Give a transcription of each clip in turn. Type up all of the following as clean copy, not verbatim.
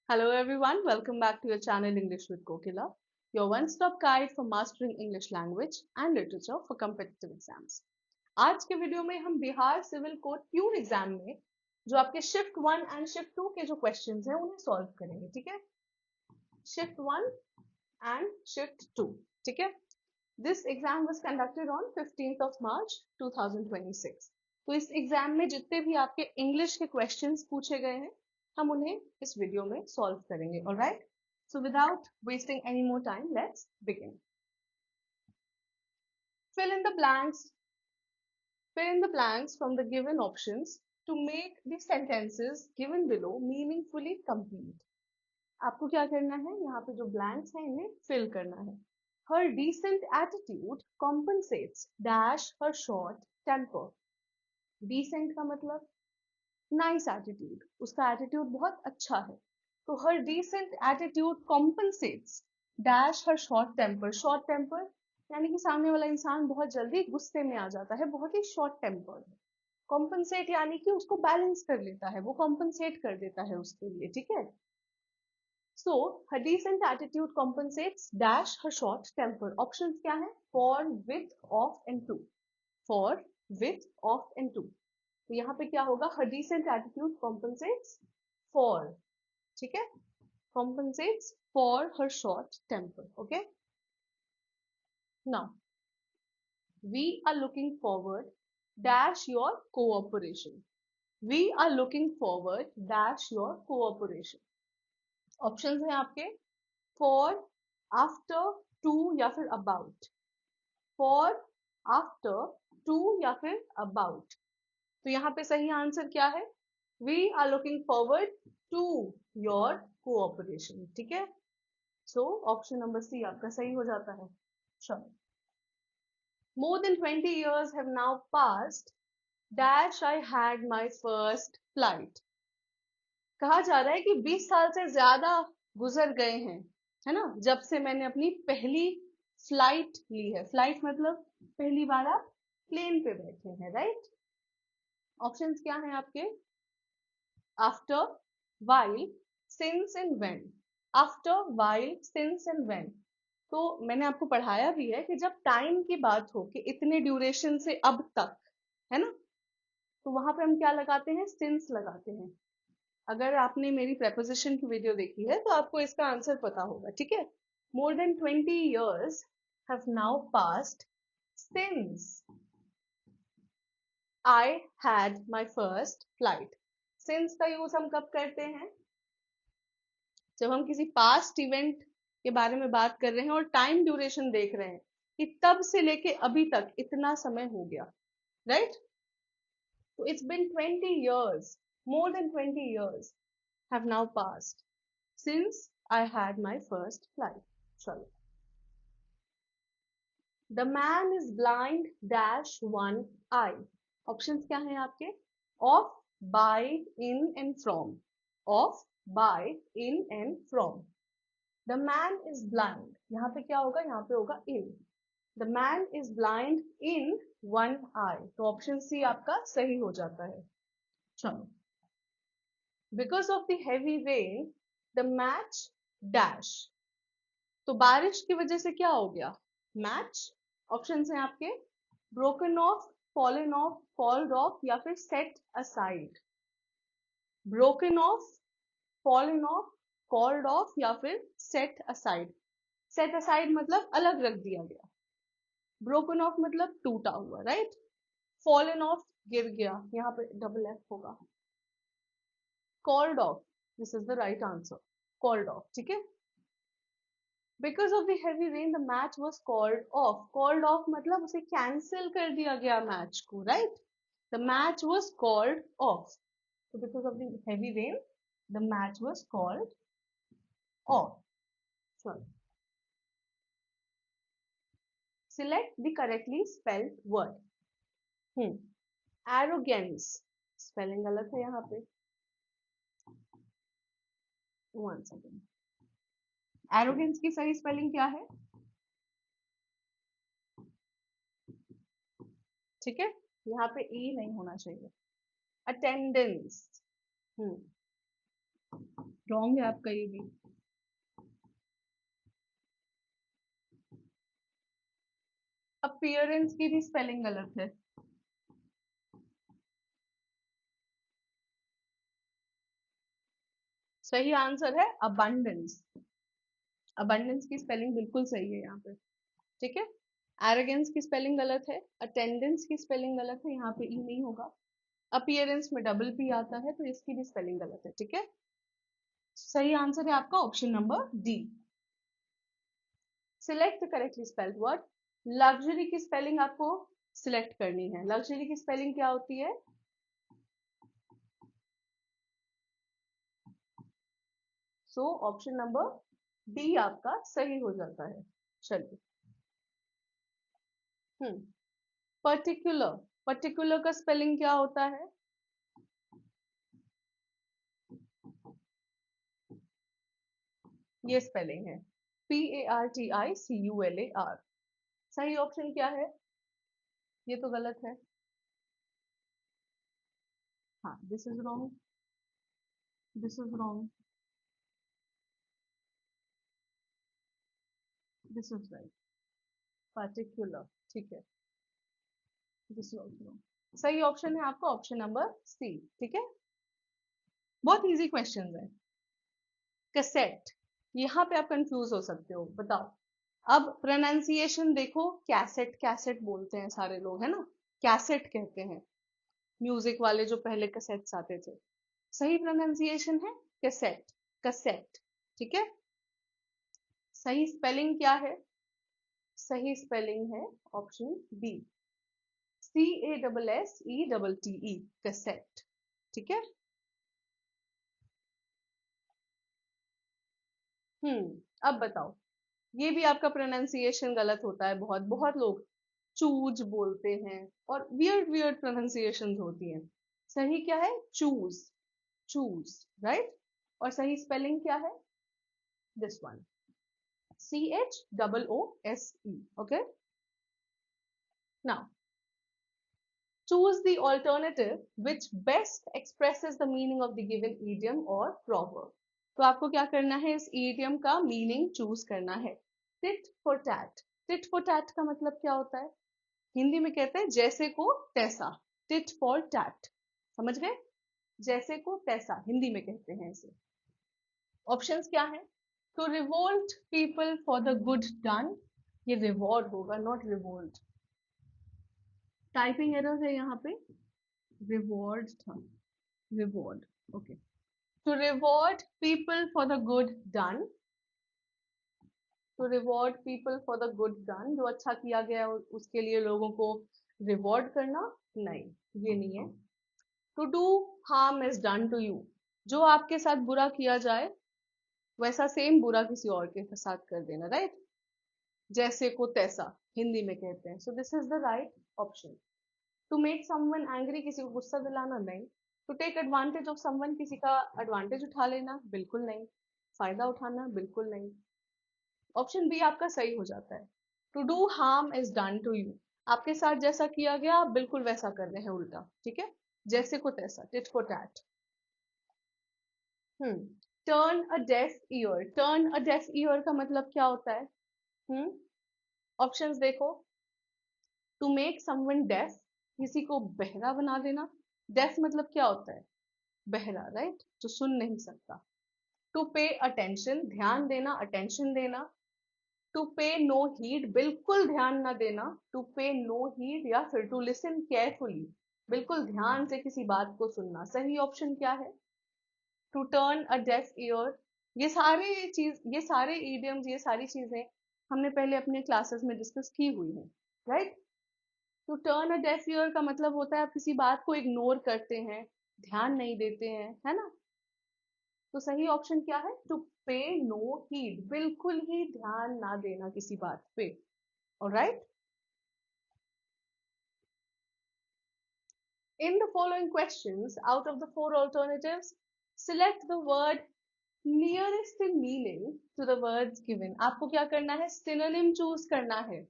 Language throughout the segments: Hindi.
Hello everyone, welcome back to your channel English with Kokila, your one-stop guide for mastering English language and literature for competitive exams. आज के वीडियो में हम Bihar civil code pure exam में जो आपके शिफ्ट 1 एंड शिफ्ट 2 के जो क्वेश्चंस हैं उन्हें सॉल्व करेंगे, ठीक है? शिफ्ट 1 एंड शिफ्ट 2, ठीक है? This exam was conducted on 15th of March 2026. तो इस एग्जाम में जितने भी आपके इंग्लिश के क्वेश्चंस पूछे गए हैं हम उन्हें इस वीडियो में सॉल्व करेंगे, alright? So without wasting any more time, let's begin. Fill in the blanks. Fill in the blanks from the given options to make the sentences given below meaningfully complete. आपको क्या करना है, यहाँ पे जो blanks हैं इन्हें fill करना है. Her decent attitude compensates dash her short temper. Decent का मतलब नाइस एटीट्यूड, उसका एटीट्यूड बहुत अच्छा है. तो her decent attitude compensates dash her short temper. Short temper यानी कि सामने वाला इंसान बहुत जल्दी गुस्से में आ जाता है, बहुत ही शॉर्ट टेम्पर्ड है. कॉम्पनसेट यानी कि उसको बैलेंस कर लेता है, वो कॉम्पनसेट कर देता है उसके लिए, ठीक है? So her decent attitude compensates dash her short temper. Option क्या है? For, with, of and to. For, with, of and to. तो यहाँ पे क्या होगा? Her decent attitude compensates for, ठीक है? Compensates for her short temper. Okay, now we are looking forward dash your cooperation. We are looking forward dash your cooperation. Options हैं आपके फॉर, आफ्टर, टू या फिर अबाउट. फॉर, आफ्टर, टू या फिर अबाउट. तो यहाँ पे सही आंसर क्या है? We are looking forward to your cooperation, ठीक है? सो ऑप्शन नंबर सी आपका सही हो जाता है. चलो, more than 20 years have now passed dash I had my first flight. कहा जा रहा है कि 20 साल से ज्यादा गुजर गए हैं, है ना, जब से मैंने अपनी पहली फ्लाइट ली है. फ्लाइट मतलब पहली बार आप प्लेन पे बैठे हैं, राइट? ऑप्शंस क्या हैं आपके? After, while, since and when. After, while, since and when. तो मैंने आपको पढ़ाया भी है कि जब टाइम की बात हो कि इतने ड्यूरेशन से अब तक, है ना, तो वहां पे हम क्या लगाते हैं? सिंस लगाते हैं. अगर आपने मेरी प्रेपोजिशन की वीडियो देखी है तो आपको इसका आंसर पता होगा, ठीक है? More than 20 years have now passed since I had my first flight. Since का यूज हम कब करते हैं? जब हम किसी पास्ट इवेंट के बारे में बात कर रहे हैं और टाइम ड्यूरेशन देख रहे हैं कि तब से लेके अभी तक इतना समय हो गया, राइट? तो it's been 20 years, more than 20 years have now passed since I had my first flight. चलो, the man is blind dash one eye. Options क्या हैं आपके? Of, by, in and from. Of, by, in and from. The man is blind. यहाँ पे क्या होगा? यहाँ पे होगा in. The man is blind in one eye. तो ऑप्शन सी आपका सही हो जाता है. चलो, because of the heavy rain, the match dash. तो बारिश की वजह से क्या हो गया? मैच. ऑप्शन हैं आपके broken off, fallen off, called off या फिर set aside. broken off, fallen off, called off या फिर set aside. set aside मतलब अलग रख दिया गया. broken off मतलब टूटा हुआ, राइट? fallen off गिर गया, यहाँ पे डबल एफ होगा. called off, this is the right answer. called off, ठीक है? because of the heavy rain the match was called off. called off मतलब उसे कैंसिल कर दिया गया मैच को, right? the match was called off. so because of the heavy rain the match was called off. Sorry. Select the correctly spelled word. arrogance, spelling गलत है यहाँ पे. One second. एरोगेंस की सही स्पेलिंग क्या है? ठीक है, यहाँ पे ई नहीं होना चाहिए. अटेंडेंस. रॉन्ग है आपका ये भी। अपीयरेंस की भी स्पेलिंग गलत है। सही आंसर है अबंडेंस। अबंडेंस की स्पेलिंग बिल्कुल सही है यहाँ पे, ठीक है। एरोगेंस की स्पेलिंग गलत है, अटेंडेंस की स्पेलिंग गलत है, यहाँ पे ई नहीं होगा। अपीयरेंस में डबल पी आता है, तो इसकी भी स्पेलिंग गलत है, ठीक है। सही आंसर है आपका option number D. Select correctly spelled word. Luxury की स्पेलिंग आपको सिलेक्ट करनी है। लग्जरी की स्पेलिंग क्या होती है? सो ऑप्शन नंबर डी आपका सही हो जाता है। चलिए। पर्टिकुलर, पर्टिकुलर का स्पेलिंग क्या होता है? ये स्पेलिंग है PARTICULAR। सही ऑप्शन क्या है? ये तो गलत है। हाँ, this is wrong, this is wrong, this is right. Particular, ठीक है, दिस इज ऑल्सो रॉन्ग। सही ऑप्शन है आपका ऑप्शन नंबर सी, ठीक है। बहुत इजी क्वेश्चन है। कैसेट, यहाँ पे आप कंफ्यूज हो सकते हो, बताओ। अब प्रोनाउंसिएशन देखो, कैसेट कैसेट बोलते हैं सारे लोग, है ना। कैसेट कहते हैं म्यूजिक वाले जो पहले कैसेट्स आते थे। सही प्रोनाउंसिएशन है कैसेट, कैसेट, ठीक है। सही स्पेलिंग क्या है? सही स्पेलिंग है ऑप्शन बी, CASSETTE, कैसेट, ठीक है। अब बताओ। ये भी आपका प्रोनाउंसिएशन गलत होता है, बहुत बहुत लोग चूज बोलते हैं और वियर्ड वियर्ड प्रोनाउंसिएशन होती हैं। सही क्या है? Choose, choose, right. और सही स्पेलिंग क्या है? This one, CHOOSE, okay. Now, choose the alternative which best expresses the meaning of the given idiom or proverb. तो आपको क्या करना है? इस idiom का meaning choose करना है। tit for tat, tit for tat का मतलब क्या होता है? हिंदी में कहते हैं जैसे को तैसा, tit for tat, समझ गए? जैसे को तैसा हिंदी में कहते हैं इसे। ऑप्शंस क्या है? To revolt people for the good done, ये रिवॉर्ड होगा, नॉट रिवोल्ट। टाइपिंग एरर है यहाँ पे, रिवॉर्ड था, reward, okay. To reward people for the good done, to reward people for the good done, जो अच्छा किया गया है उसके लिए लोगों को रिवॉर्ड करना, नहीं, ये नहीं है। To do harm is done to you, जो आपके साथ बुरा किया जाए वैसा सेम बुरा किसी और के साथ कर देना, राइट। जैसे को तैसा हिंदी में कहते हैं। So this is the right option. To make someone angry, किसी को गुस्सा दिलाना, नहीं। To take advantage of someone, किसी का एडवांटेज उठा लेना, बिल्कुल नहीं। फायदा उठाना, बिल्कुल नहीं। ऑप्शन बी आपका सही हो जाता है। To do harm is done to you, आपके साथ जैसा किया गया आप बिल्कुल वैसा कर रहे हैं उल्टा, ठीक है। जैसे को तैसा, tit for tat. Turn a deaf year, turn a deaf ear का मतलब क्या होता है? हम्म ऑप्शंस देखो। टू मेक समवन डेफ, किसी को बहरा बना देना। डेफ मतलब क्या होता है? बहरा, राइट, जो सुन नहीं सकता। टू पे अटेंशन, ध्यान देना, अटेंशन देना। टू पे नो हीड, बिल्कुल ध्यान ना देना, टू पे नो हीड। या फिर टू लिसन केयरफुली, बिल्कुल ध्यान से किसी बात को सुनना। सही ऑप्शन क्या है? To turn a deaf ear. ये सारे इडियम्स, ये सारी चीजें हमने पहले अपने क्लासेस में डिस्कस की हुई है, right. To turn a deaf ear का मतलब होता है आप किसी बात को इग्नोर करते हैं, ध्यान नहीं देते हैं, है ना। तो सही ऑप्शन क्या है? टू पे नो हीड, बिल्कुल ही ध्यान ना देना किसी बात पे। Alright. In the following questions, out of the four alternatives, select the word nearest in meaning to the words given. आपको क्या करना है? synonym चूज करना है,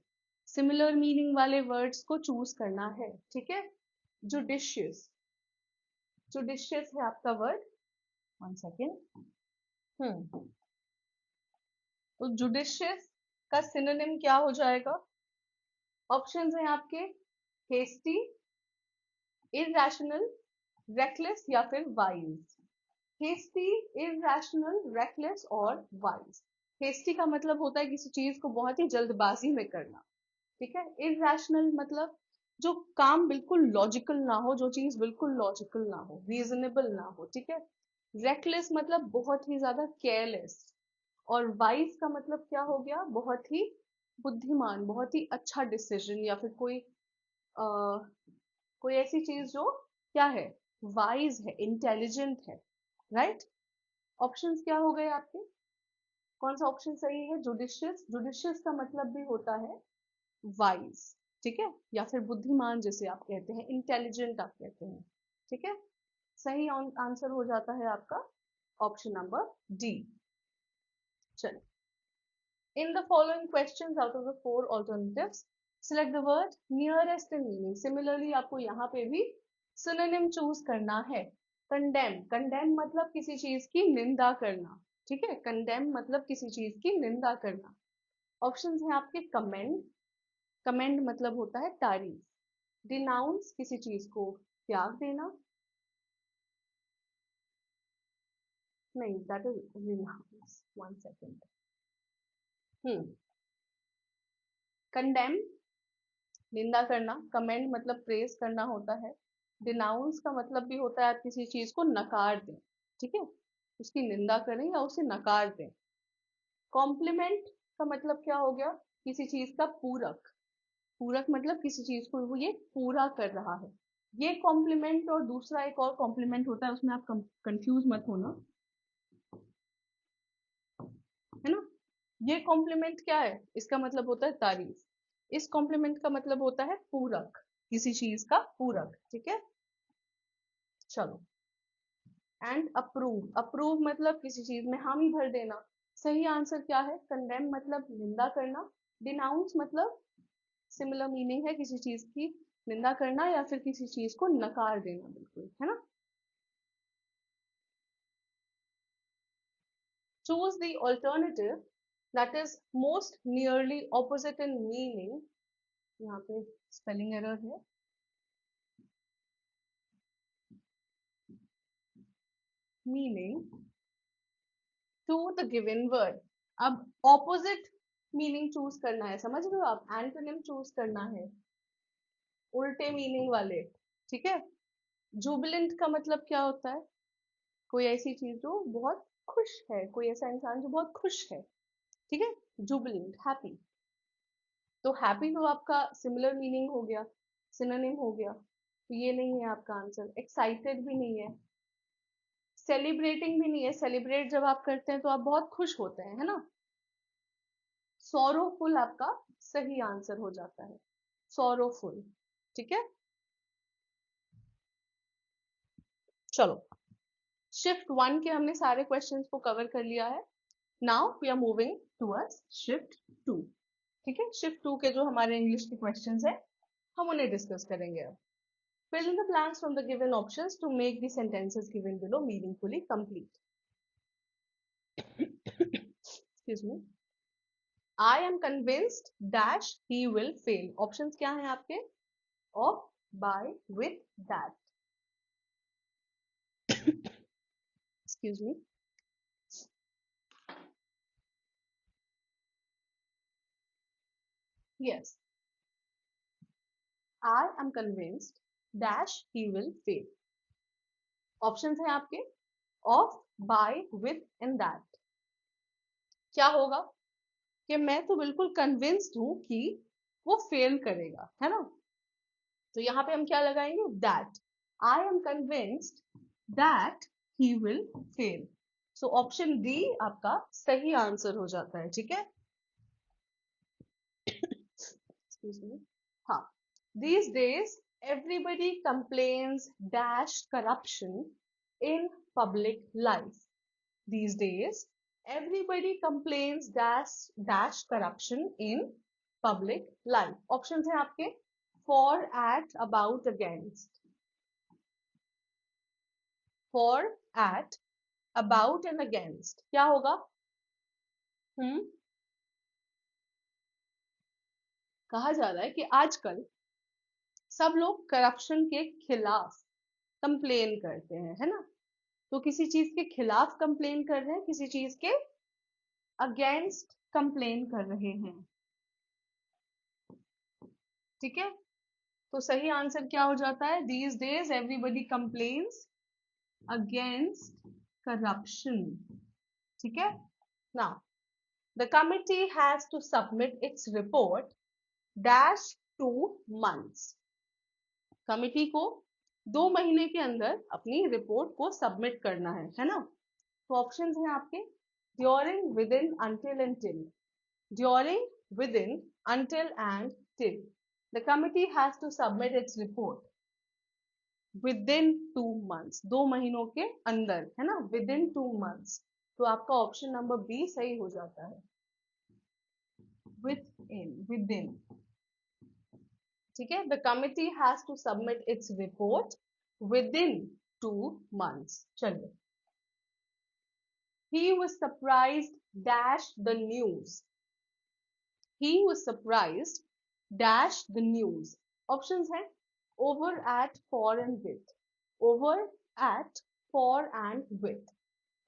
सिमिलर मीनिंग वाले वर्ड्स को चूज करना है, ठीक है। जुडिशियस, जुडिशियस है आपका वर्ड। One second. तो जुडिशियस का सिनोनिम क्या हो जाएगा? ऑप्शंस हैं आपके हेस्टी, इरैशनल, रेकलेस या फिर वाइज। हेस्टी, इरैशनल, रेकलेस और वाइज। हेस्टी का मतलब होता है किसी चीज को बहुत ही जल्दबाजी में करना, ठीक है। इरैशनल मतलब जो काम बिल्कुल लॉजिकल ना हो, जो चीज बिल्कुल लॉजिकल ना हो, रीजनेबल ना हो, ठीक है। रेकलेस मतलब बहुत ही ज्यादा केयरलेस। और वाइज का मतलब क्या हो गया? बहुत ही बुद्धिमान, बहुत ही अच्छा डिसीजन, या फिर कोई ऐसी चीज जो क्या है, वाइज है, इंटेलिजेंट है, राइट। ऑप्शंस क्या हो गए आपके? कौन सा ऑप्शन सही है? जुडिशियस। जुडिशियस का मतलब भी होता है वाइज, ठीक है, या फिर बुद्धिमान जिसे आप कहते हैं, इंटेलिजेंट आप कहते हैं, ठीक है। सही आंसर हो जाता है आपका ऑप्शन नंबर डी। चलिए, in the following questions out of the four alternatives select the word nearest in meaning। similarly आपको यहाँ पे भी synonym choose करना है। condemn, condemn मतलब किसी चीज की निंदा करना, ठीक है। condemn मतलब किसी चीज की निंदा करना। ऑप्शंस हैं आपके commend, commend मतलब होता है तारीफ। denounce किसी चीज को त्याग देना, नहीं that is renounce, one second। condemn निंदा करना, कमेंट मतलब प्रेज करना होता है। डिनाउंस का मतलब भी होता है आप किसी चीज को नकार दें, ठीक है, उसकी निंदा करें या उसे नकार दें। कॉम्प्लीमेंट का मतलब क्या हो गया? किसी चीज का पूरक। पूरक मतलब किसी चीज को वो ये पूरा कर रहा है। ये कॉम्प्लीमेंट और दूसरा एक और कॉम्प्लीमेंट होता है, उसमें आप कंफ्यूज मत होना, है ना। ये कॉम्प्लीमेंट क्या है? इसका मतलब होता है तारीफ। इस कॉम्प्लीमेंट का मतलब होता है पूरक, किसी चीज का पूरक, ठीक है। चलो, एंड अप्रूव, अप्रूव मतलब किसी चीज में हामी भर देना। सही आंसर क्या है? कंडेम मतलब निंदा करना। डिनाउंस मतलब सिमिलर मीनिंग है, किसी चीज की निंदा करना या फिर किसी चीज को नकार देना, बिल्कुल, है ना। Choose the alternative that is most nearly opposite in meaning. यहाँ पे स्पेलिंग एरर है। Meaning to the given word. अब ऑपोजिट मीनिंग चूज करना है, समझ रहे हो आप? एंटोनिम चूज करना है, उल्टे मीनिंग वाले, ठीक है। जुबिलेंट का मतलब क्या होता है? कोई ऐसी चीज जो बहुत खुश है, कोई ऐसा इंसान जो बहुत खुश है, ठीक है। जुबिलेंट, हैप्पी। तो हैप्पी तो आपका सिमिलर मीनिंग हो गया, सिनोनिम हो गया, तो ये नहीं है आपका आंसर। एक्साइटेड भी नहीं है, सेलिब्रेटिंग भी नहीं है। सेलिब्रेट जब आप करते हैं तो आप बहुत खुश होते हैं, है ना। सॉरोफुल आपका सही आंसर हो जाता है, सॉरोफुल, ठीक है। चलो, शिफ्ट 1 के हमने सारे क्वेश्चंस को कवर कर लिया है। Now we are moving towards shift 2, ठीक है। शिफ्ट 2 के जो हमारे इंग्लिश के क्वेश्चंस हैं, हम उन्हें डिस्कस करेंगे अब। Fill in the blanks from the given options to make the sentences given below meaningfully complete. Excuse me. I am convinced dash he will fail. Options क्या हैं आपके? Of, by, with, that. Excuse me. Yes. I am convinced dash he will fail. Options हैं आपके of, by, with and that. क्या होगा कि मैं तो बिल्कुल कन्विंस्ड हूं कि वो फेल करेगा, है ना। तो यहाँ पे हम क्या लगाएंगे? That. I am convinced that he will fail. So option D आपका सही आंसर हो जाता है, ठीक है। Excuse me. हाँ, these days everybody complains dash corruption in public life। these days everybody complains dash corruption in public life। Options हैं आपके for, at, about, against। for, at, about and against क्या होगा? हम्म कहा जा रहा है कि आजकल सब लोग करप्शन के खिलाफ कंप्लेन करते हैं, है ना? तो किसी चीज के खिलाफ कंप्लेन कर रहे हैं, किसी चीज के अगेंस्ट कंप्लेन कर रहे हैं। ठीक है, तो सही आंसर क्या हो जाता है? These days everybody complains against corruption. ठीक है, now the committee has to submit its report dash 2 months। Committee को 2 महीने के अंदर अपनी रिपोर्ट को सबमिट करना है ना? तो ऑप्शंस हैं आपके during, within, until and till. During, within, until and till. The committee has to submit its report within 2 months, 2 महीनों के अंदर, है ना? Within 2 months। तो आपका ऑप्शन नंबर बी सही हो जाता है, विद इन, विद इन। ठीक है, the committee has to submit its report within 2 months। चलिए, he was surprised dash the news। he was surprised dash the news। Options हैं over, at, for and with। over, at, for and with।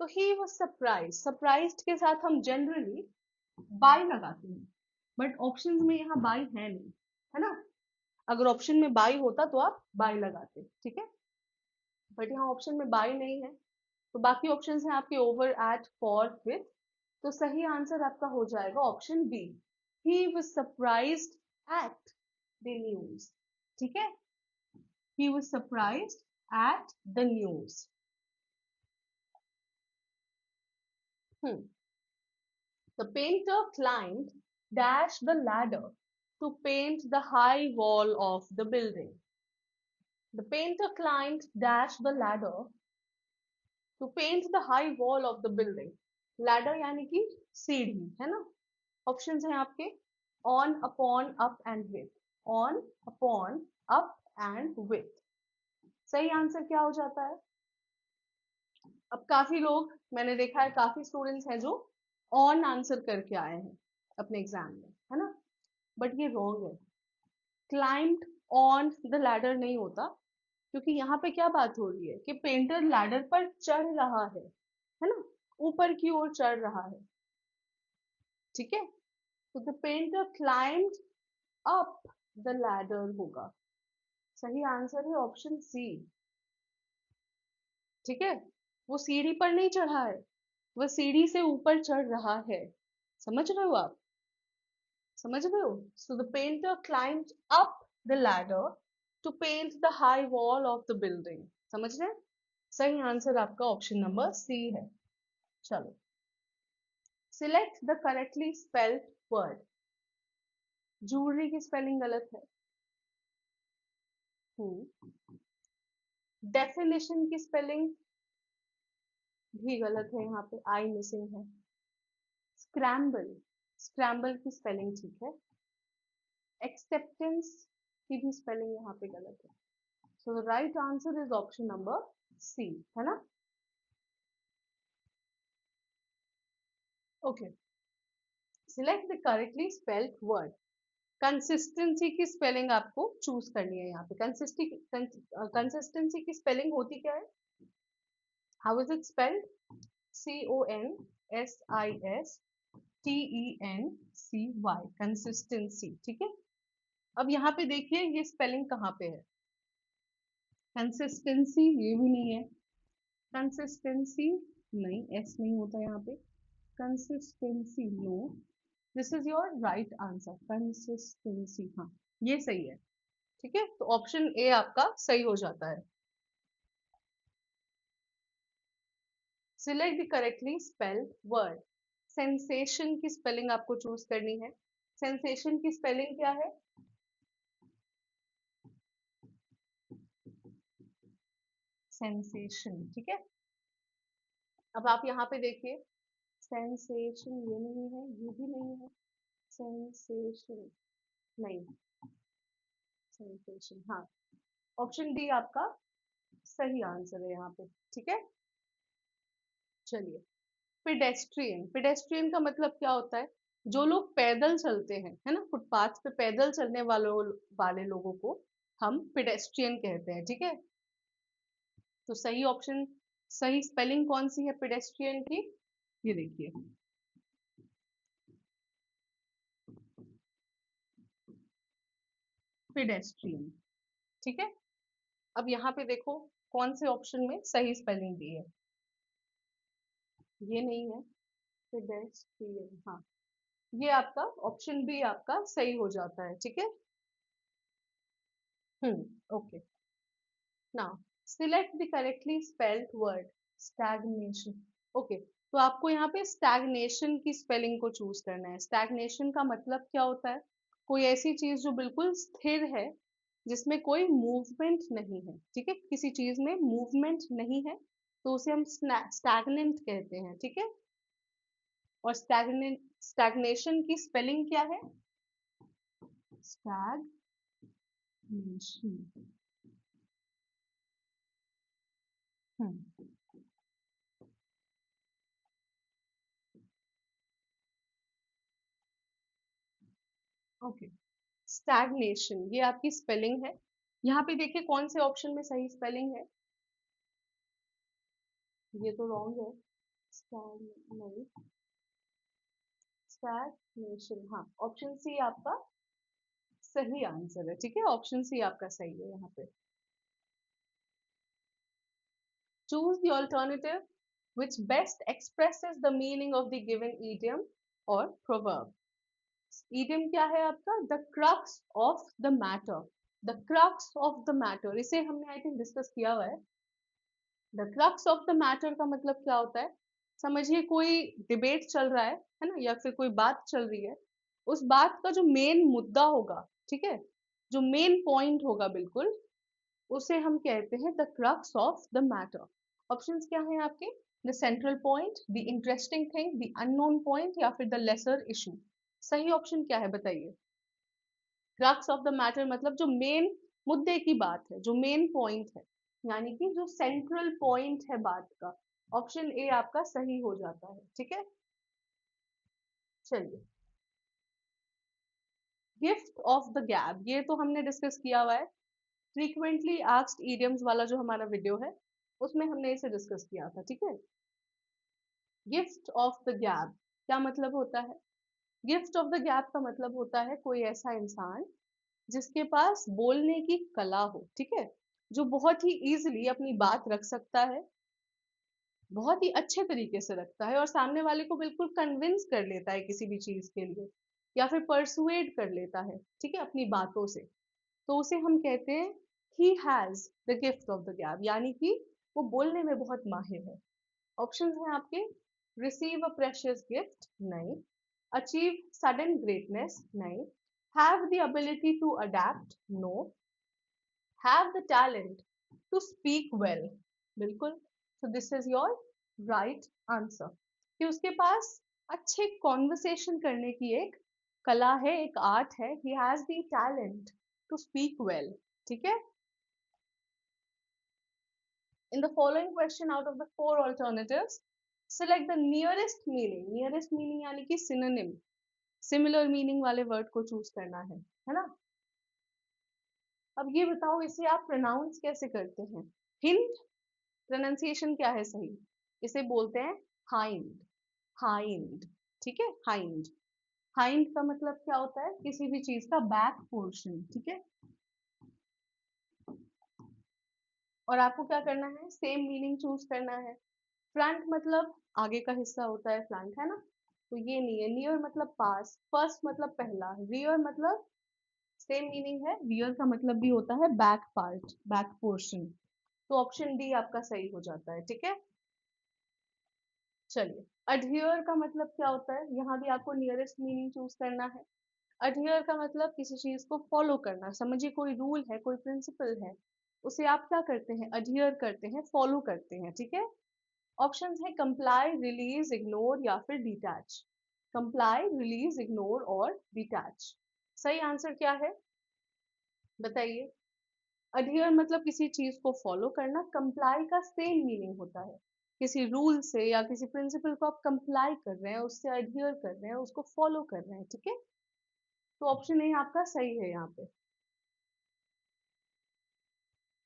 तो he was surprised, सरप्राइज्ड के साथ हम जनरली बाय लगाते हैं, बट ऑप्शंस में यहाँ बाय है नहीं, है ना? अगर ऑप्शन में बाय होता तो आप बाय लगाते, ठीक है? बट यहाँ ऑप्शन में बाय नहीं है, तो बाकी ऑप्शंस हैं आपके ओवर, एट, फॉर, विथ। तो सही आंसर आपका हो जाएगा option B, he was surprised at the news. ठीक है, he was surprised at the news. The painter climbed dash the ladder to paint the high wall of the building। The painter climbed dash the ladder to paint the high wall of the building। Ladder यानी कि सीढ़ी, है ना? ऑप्शंस हैं आपके on, upon, up and with। on, upon, up and with। सही आंसर क्या हो जाता है? अब काफी लोग, मैंने देखा है काफी स्टूडेंट्स हैं जो ऑन आंसर करके आए हैं अपने एग्जाम में, है ना? बट ये रॉन्ग है। क्लाइंब ऑन द लैडर नहीं होता, क्योंकि यहाँ पे क्या बात हो रही है कि पेंटर लैडर पर चढ़ रहा है ना? ऊपर की ओर चढ़ रहा है। ठीक है, तो the painter climbed up the ladder होगा। सही आंसर है ऑप्शन सी। ठीक है, वो सीढ़ी पर नहीं चढ़ा है, वो सीढ़ी से ऊपर चढ़ रहा है। समझ रहे हो आप? समझ रहे हो? So the painter climbed up the ladder to paint the high wall of the building. समझ रहे हैं? सही आंसर आपका ऑप्शन नंबर सी है। चलो, select the correctly spelled word. Jewellery की स्पेलिंग गलत है। डेफिनेशन की स्पेलिंग भी गलत है, यहाँ पे आई मिसिंग है। स्क्रैम्बल, स्क्रैम्बल की स्पेलिंग ठीक है। एक्सेप्टेंस की भी स्पेलिंग यहाँ पे गलत है। So the right answer is option number C, है ना? Okay, select the correctly spelled word. Consistency की स्पेलिंग आपको चूज करनी है यहाँ पे। कंसिस्टेंसी की स्पेलिंग होती क्या है? How is it spelled? CONSISTENCY, consistency. ठीक है, अब यहाँ पे देखिए ये स्पेलिंग कहाँ पे है? कंसिस्टेंसी ये भी नहीं है, कंसिस्टेंसी नहीं, एस नहीं होता यहाँ पे। Consistency no, this is your right answer, consistency. हाँ, ये सही है। ठीक है, तो ऑप्शन ए आपका सही हो जाता है। Select the correctly spelled word. Sensation की स्पेलिंग आपको चूज करनी है। सेंसेशन की स्पेलिंग क्या है? सेंसेशन। ठीक है, अब आप यहाँ पे देखिए, सेंसेशन ये नहीं है, ये भी नहीं है। सेंसेशन नहीं, सेंसेशन हाँ, ऑप्शन डी आपका सही आंसर है यहाँ पे। ठीक है, चलिए, पेडेस्ट्रियन, पेडेस्ट्रियन का मतलब क्या होता है? जो लोग पैदल चलते हैं, है ना, फुटपाथ पे पैदल चलने वाले लोगों को हम पेडेस्ट्रियन कहते हैं, ठीक है। तो सही ऑप्शन, सही स्पेलिंग कौन सी है पेडेस्ट्रियन की? ये देखिए, पेडेस्ट्रियन, ठीक है। अब यहाँ पे देखो कौन से ऑप्शन में सही स्पेलिंग दी है। ये नहीं है पेडेस्ट्रियन, हाँ, ये आपका ऑप्शन बी आपका सही हो जाता है, ठीक है। Okay, now select the correctly spelled word stagnation. Okay, तो आपको यहाँ पे स्टैग्नेशन की स्पेलिंग को चूज करना है। स्टैग्नेशन का मतलब क्या होता है? कोई ऐसी चीज जो बिल्कुल स्थिर है, जिसमें कोई मूवमेंट नहीं है, ठीक है, किसी चीज में मूवमेंट नहीं है, तो उसे हम स्टैग्नेंट कहते हैं, ठीक है। और स्टैग्नेशन की स्पेलिंग क्या है? स्टैग्नेशन। हम्म, ओके, स्टैग्नेशन ये आपकी स्पेलिंग है। यहाँ पे देखिए कौन से ऑप्शन में सही स्पेलिंग है। ये तो रॉन्ग है। नहीं, स्टैग्नेशन, हाँ, ऑप्शन सी आपका सही आंसर है, ठीक है, ऑप्शन सी आपका सही है यहाँ पे। Choose the alternative which best expresses the meaning of the given idiom or proverb. Idiom क्या है आपका? The crux of the matter. The crux of the matter, इसे हमने आई थिंक डिस्कस किया हुआ है। The crux of the matter का मतलब क्या होता है? समझिए कोई डिबेट चल रहा है ना, या फिर कोई बात चल रही है, उस बात का जो मेन मुद्दा होगा, ठीक है, जो मेन पॉइंट होगा बिल्कुल, उसे हम कहते हैं the crux of the matter. Options क्या हैं आपके? The central point, the interesting thing, the unknown point, या फिर द लेसर इशू। सही ऑप्शन क्या है बताइए? क्रक्स ऑफ द मैटर मतलब जो मेन मुद्दे की बात है, जो मेन पॉइंट है, यानी कि जो सेंट्रल पॉइंट है बात का। ऑप्शन ए आपका सही हो जाता है, ठीक है। चलिए, गिफ्ट ऑफ द गैप, ये तो हमने डिस्कस किया हुआ है। फ्रीक्वेंटली आस्क्ड इडियम्स वाला जो हमारा वीडियो है, उसमें हमने इसे डिस्कस किया था, ठीक है। गिफ्ट ऑफ द गैप क्या मतलब होता है? गिफ्ट ऑफ द गैप का मतलब होता है कोई ऐसा इंसान जिसके पास बोलने की कला हो, ठीक है, जो बहुत ही इजीली अपनी बात रख सकता है, बहुत ही अच्छे तरीके से रखता है, और सामने वाले को बिल्कुल कन्विंस कर लेता है किसी भी चीज के लिए, या फिर परसुएड कर लेता है, ठीक है, अपनी बातों से। तो उसे हम कहते हैं ही has the gift of the gap, यानी कि वो बोलने में बहुत माहिर है। ऑप्शंस हैं आपके, रिसीव अ प्रेशियस गिफ्ट, नहीं, अचीव सडन ग्रेटनेस, नहीं, have the ability to adapt, no, have the talent to speak well, बिल्कुल। So this is your right answer, कि उसके पास अच्छे कॉन्वर्सेशन करने की एक कला है, एक आर्ट है, he has the talent to speak well, ठीक है। In the following question, out of the four alternatives, select the nearest meaning. Nearest meaning यानी कि synonym, similar meaning वाले word को choose करना है ना। अब ये बताओ इसे आप pronounce कैसे करते हैं? हिंद, pronunciation क्या है सही? इसे बोलते हैं hind, hind, ठीक है, hind। hind का मतलब क्या होता है? किसी भी चीज का back portion, ठीक है। और आपको क्या करना है? सेम मीनिंग चूज करना है। फ्रंट मतलब आगे का हिस्सा होता है फ्रंट, है ना, तो ये नहीं है। नियर मतलब पास, फर्स्ट मतलब पहला, रियर मतलब सेम मीनिंग है, रियर का मतलब भी होता है बैक पार्ट, बैक पोर्शन। तो ऑप्शन डी आपका सही हो जाता है, ठीक है। चलिए, अडहियर का मतलब क्या होता है? यहाँ भी आपको नियरेस्ट मीनिंग चूज करना है। अडहियर का मतलब किसी चीज को फॉलो करना, समझिए कोई रूल है, कोई प्रिंसिपल है, उसे आप क्या करते हैं? अडहियर करते हैं, फॉलो करते हैं, ठीक है। ऑप्शंस है कंप्लाई, रिलीज, इग्नोर, या फिर डिटैच। कंप्लाई, रिलीज, इग्नोर और डिटैच। सही आंसर क्या है बताइए? अडहियर मतलब किसी चीज को फॉलो करना, कंप्लाई का सेम मीनिंग होता है किसी रूल से या किसी प्रिंसिपल को आप कंप्लाई कर रहे हैं, उससे अडहियर कर रहे हैं, उसको फॉलो कर रहे हैं, ठीक है। तो ऑप्शन ए आपका सही है यहाँ पे।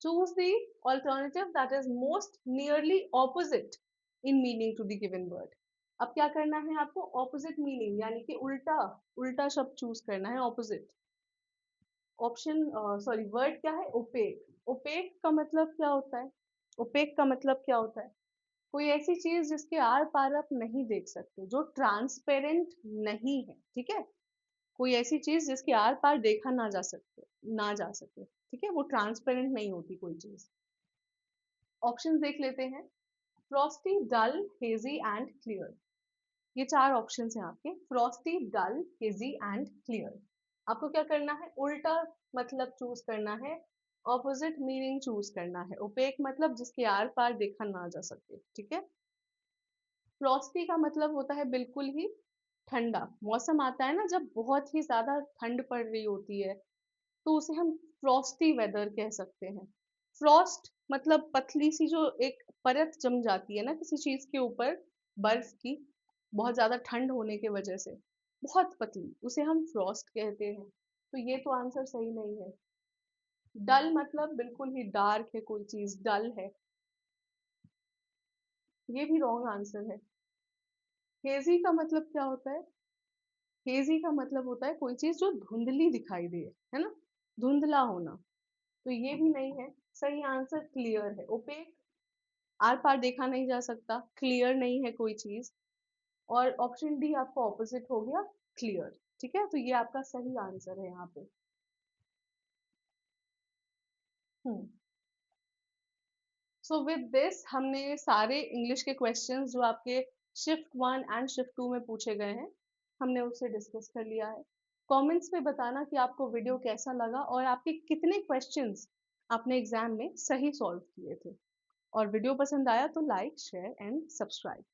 Choose the alternative that is most nearly opposite in meaning to the given word. अब क्या करना है आपको, ऑपोजिट मीनिंग यानी कि उल्टा उल्टा शब्द चूज करना है, ऑपोजिट। ऑप्शन सॉरी वर्ड क्या है, ओपेक। ओपेक का मतलब क्या होता है, ओपेक का मतलब क्या होता है, कोई ऐसी चीज जिसके आर पार आप नहीं देख सकते, जो ट्रांसपेरेंट नहीं है, ठीक है। कोई ऐसी चीज जिसके आर पार देखा ना जा सके, ठीक है, वो ट्रांसपेरेंट नहीं होती कोई चीज। ऑप्शन देख लेते हैं। Frosty, dull, hazy and clear. ये चार ऑप्शन हैं आपके, frosty, dull, hazy and clear. आपको क्या करना है, उल्टा मतलब चूज करना है, ऑपोजिट मीनिंग चूज करना है। ओपेक मतलब जिसके आर पार देखा ना जा सके, ठीक है। फ्रॉस्टी का मतलब होता है बिल्कुल ही ठंडा। मौसम आता है ना जब बहुत ही ज्यादा ठंड पड़ रही होती है, तो उसे हम फ्रॉस्टी वेदर कह सकते हैं। फ्रॉस्ट मतलब पतली सी जो एक परत जम जाती है ना किसी चीज के ऊपर, बर्फ की, बहुत ज्यादा ठंड होने की वजह से, बहुत पतली, उसे हम फ्रॉस्ट कहते हैं। तो ये तो आंसर सही नहीं है। डल मतलब बिल्कुल ही डार्क है, कोई चीज डल है, ये भी रॉन्ग आंसर है। हेजी का मतलब क्या होता है, हेजी का मतलब होता है कोई चीज जो धुंधली दिखाई दे, है ना, धुंधला होना। तो ये भी नहीं है। सही आंसर क्लियर है। ओपेक, आर पार देखा नहीं जा सकता, क्लियर नहीं है कोई चीज, और ऑप्शन डी आपका ऑपोजिट हो गया, क्लियर, ठीक है। तो ये आपका सही आंसर है यहाँ पे। हम्म। सो विद दिस हमने सारे इंग्लिश के क्वेश्चंस जो आपके शिफ्ट 1 एंड शिफ्ट 2 में पूछे गए हैं, हमने उससे डिस्कस कर लिया है। कमेंट्स में बताना कि आपको वीडियो कैसा लगा और आपके कितने क्वेश्चंस आपने एग्जाम में सही सॉल्व किए थे। और वीडियो पसंद आया तो लाइक, शेयर एंड सब्सक्राइब।